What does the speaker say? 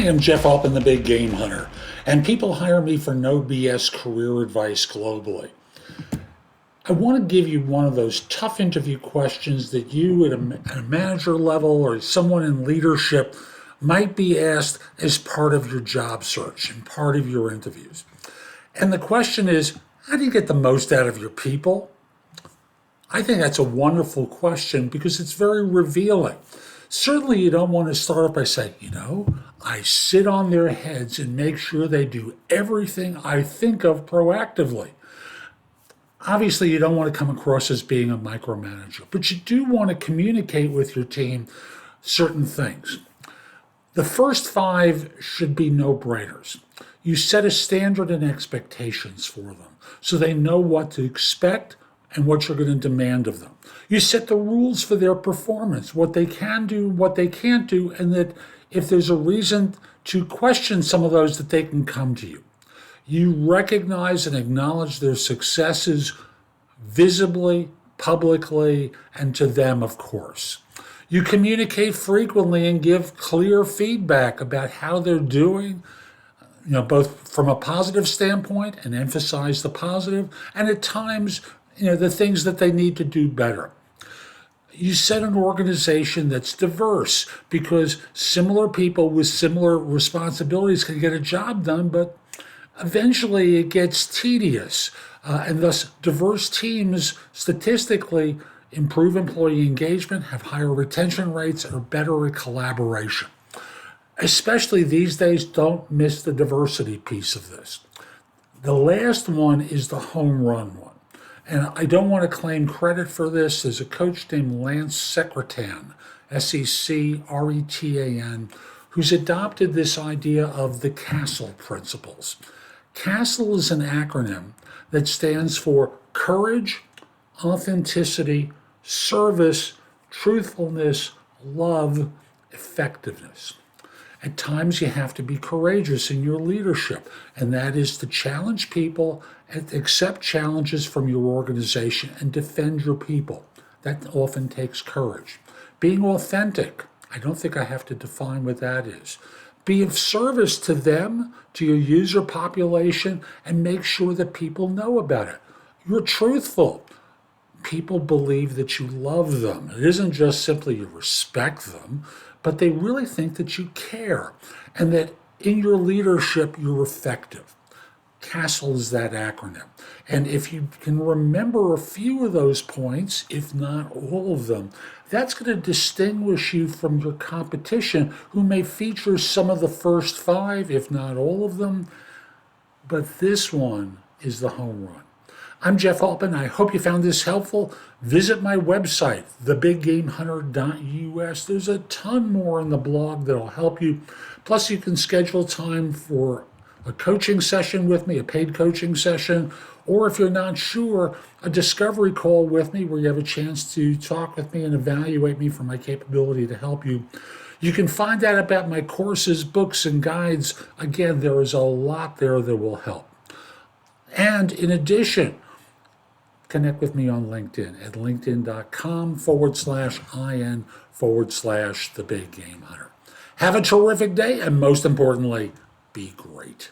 am Jeff Altman, the Big Game Hunter, and people hire me for no BS career advice globally. I want to give you one of those tough interview questions that you at a manager level or someone in leadership might be asked as part of your job search and part of your interviews. And the question is, how do you get the most out of your people? I think that's a wonderful question because it's very revealing. Certainly you don't want to start off by saying, I sit on their heads and make sure they do everything I think of proactively. Obviously, you don't want to come across as being a micromanager, but you do want to communicate with your team certain things. The first 5 should be no-brainers. You set a standard and expectations for them so they know what to expect and what you're going to demand of them. You set the rules for their performance, what they can do, what they can't do, and that if there's a reason to question some of those, that they can come to you. You recognize and acknowledge their successes visibly, publicly, and to them, of course. You communicate frequently and give clear feedback about how they're doing, both from a positive standpoint and emphasize the positive, and at times, the things that they need to do better. You set an organization that's diverse because similar people with similar responsibilities can get a job done, but eventually it gets tedious. And thus, diverse teams statistically improve employee engagement, have higher retention rates, and are better at collaboration. Especially these days, don't miss the diversity piece of this. The last one is the home run one. And I don't want to claim credit for this. There's a coach named Lance Secretan, Secretan, who's adopted this idea of the CASTLE principles. CASTLE is an acronym that stands for courage, authenticity, service, truthfulness, love, effectiveness. At times you have to be courageous in your leadership, and that is to challenge people, and accept challenges from your organization, and defend your people. That often takes courage. Being authentic, I don't think I have to define what that is. Be of service to them, to your user population, and make sure that people know about it. You're truthful. People believe that you love them. It isn't just simply you respect them, but they really think that you care and that in your leadership you're effective. CASTLE is that acronym. And if you can remember a few of those points, if not all of them, that's going to distinguish you from your competition who may feature some of the first 5, if not all of them. But this one is the home run. I'm Jeff Altman. I hope you found this helpful. Visit my website, thebiggamehunter.us. There's a ton more in the blog that'll help you. Plus, you can schedule time for a coaching session with me, a paid coaching session, or if you're not sure, a discovery call with me where you have a chance to talk with me and evaluate me for my capability to help you. You can find out about my courses, books, and guides. Again, there is a lot there that will help. And in addition, connect with me on LinkedIn at linkedin.com/IN/the Big Game Hunter. Have a terrific day, and most importantly, be great.